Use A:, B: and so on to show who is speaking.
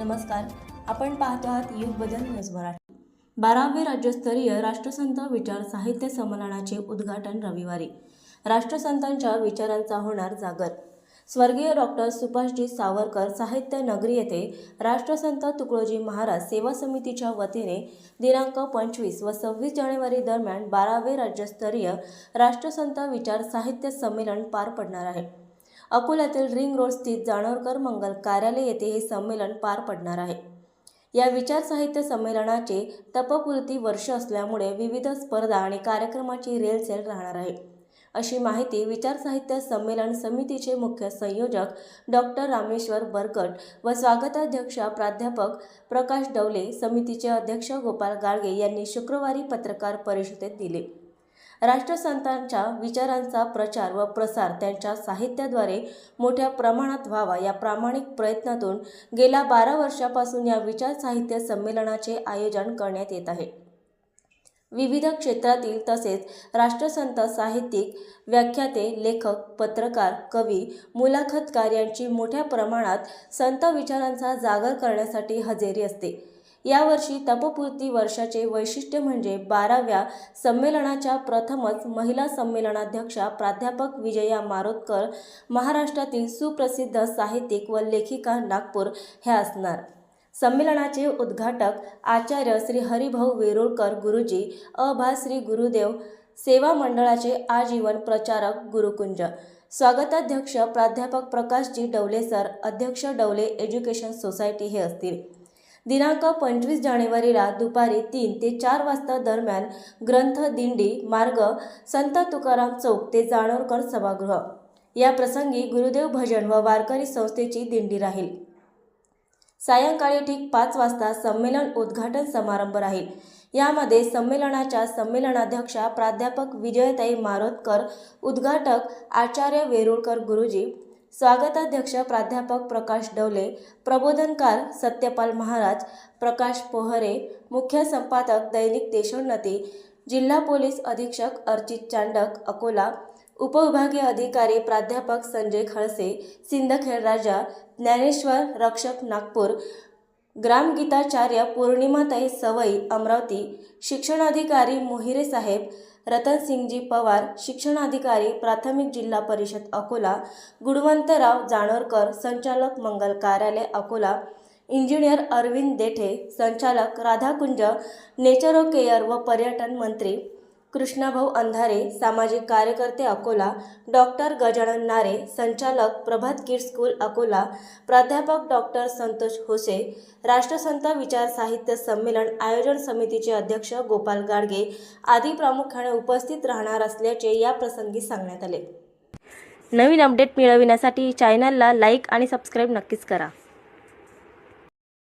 A: नमस्कार, आपण पाहतो आहात युग बदल न्यूज मराठी। 12वे राज्यस्तरीय राष्ट्रसंत विचार साहित्य संमेलनाचे उद्घाटन रविवारी। राष्ट्रसंतांच्या विचारांचा होणार जागर। स्वर्गीय डॉक्टर सुभाषजी सावरकर साहित्य नगरी येथे राष्ट्रसंत तुकडोजी महाराज सेवा समितीच्या वतीने दिनांक 25 व 26 जानेवारी दरम्यान 12वे राज्यस्तरीय राष्ट्रसंत विचार साहित्य संमेलन पार पडणार आहे। अकोल्यातील रिंग रोड स्थित जानोरकर मंगल कार्यालय येथे हे संमेलन पार पडणार आहे। या विचार साहित्य संमेलनाचे तपपूर्ती वर्ष असल्यामुळे विविध स्पर्धा आणि कार्यक्रमाची रेलचेल राहणार आहे, अशी माहिती विचार साहित्य संमेलन समितीचे मुख्य संयोजक डॉक्टर रामेश्वर बरकट व स्वागताध्यक्ष प्राध्यापक प्रकाश डवले, समितीचे अध्यक्ष गोपाल गाडगे यांनी शुक्रवारी पत्रकार परिषदेत दिली। राष्ट्रसंतांच्या विचारांचा प्रचार व प्रसार त्यांच्या साहित्याद्वारे मोठ्या प्रमाणात व्हावा या प्रामाणिक प्रयत्नातून गेल्या 12 वर्षापासून या विचार साहित्य संमेलनाचे आयोजन करण्यात येत आहे। विविध क्षेत्रातील तसेच राष्ट्रसंत साहित्यिक, व्याख्याते, लेखक, पत्रकार, कवी, मुलाखतकार यांची मोठ्या प्रमाणात संत विचारांचा जागर करण्यासाठी हजेरी असते। यावर्षी तपपूर्ती वर्षाचे वैशिष्ट्य म्हणजे 12व्या संमेलनाच्या प्रथमच महिला संमेलनाध्यक्षा प्राध्यापक विजया मारोतकर, महाराष्ट्रातील सुप्रसिद्ध साहित्यिक व लेखिका नागपूर ह्या असणार। संमेलनाचे उद्घाटक आचार्य श्री हरिभाऊ वेरुळकर गुरुजी, अभा श्री गुरुदेव सेवा मंडळाचे आजीवन प्रचारक गुरुकुंज, स्वागताध्यक्ष प्राध्यापक प्रकाशजी डवले सर, अध्यक्ष डवले एज्युकेशन सोसायटी हे असतील। दिनांक 25 जानेवारीला दुपारी 3 ते 4 वाजता दरम्यान ग्रंथ दिंडी मार्ग संत तुकाराम चौक ते जानोरकर सभागृह या प्रसंगी गुरुदेव भजन व वारकरी संस्थेची दिंडी राहील। सायंकाळी ठीक 5 वाजता संमेलन उद्घाटन समारंभ राहील। यामध्ये संमेलनाच्या संमेलनाध्यक्षा प्राध्यापक विजयताई मारोतकर, उद्घाटक आचार्य वेरुळकर गुरुजी, स्वागताध्यक्ष प्राध्यापक प्रकाश डवले, प्रबोधनकार सत्यपाल महाराज, प्रकाश पोहरे, मुख्य संपादक दैनिक देशोन्नती, जिल्हा पोलीस अधीक्षक अर्चित चांडक अकोला, उपविभागीय अधिकारी प्राध्यापक संजय खळसे, सिंदखेड राजा, ज्ञानेश्वर रक्षक नागपूर, ग्रामगीताचार्य पौर्णिमाताई सवई अमरावती, शिक्षणाधिकारी मोहिरे साहेब, रतनसिंगजी पवार, शिक्षणाधिकारी प्राथमिक जिल्हा परिषद अकोला, गुणवंतराव जानोरकर, संचालक मंगल कार्यालय अकोला, इंजिनियर अरविंद देठे, संचालक राधाकुंज, नेचर केअर व पर्यटन मंत्री कृष्णाभाऊ अंधारे, सामाजिक कार्यकर्ते अकोला, डॉक्टर गजानन नारे, संचालक प्रभात किड्स स्कूल अकोला, प्राध्यापक डॉक्टर संतोष होसे, राष्ट्रसंत विचार साहित्य संमेलन आयोजन समितीचे अध्यक्ष गोपाल गाडगे आदी प्रामुख्याने उपस्थित राहणार असल्याचे या प्रसंगी सांगण्यात आले। नवीन अपडेट मिळविण्यासाठी चॅनलला लाईक आणि सबस्क्राईब नक्कीच करा।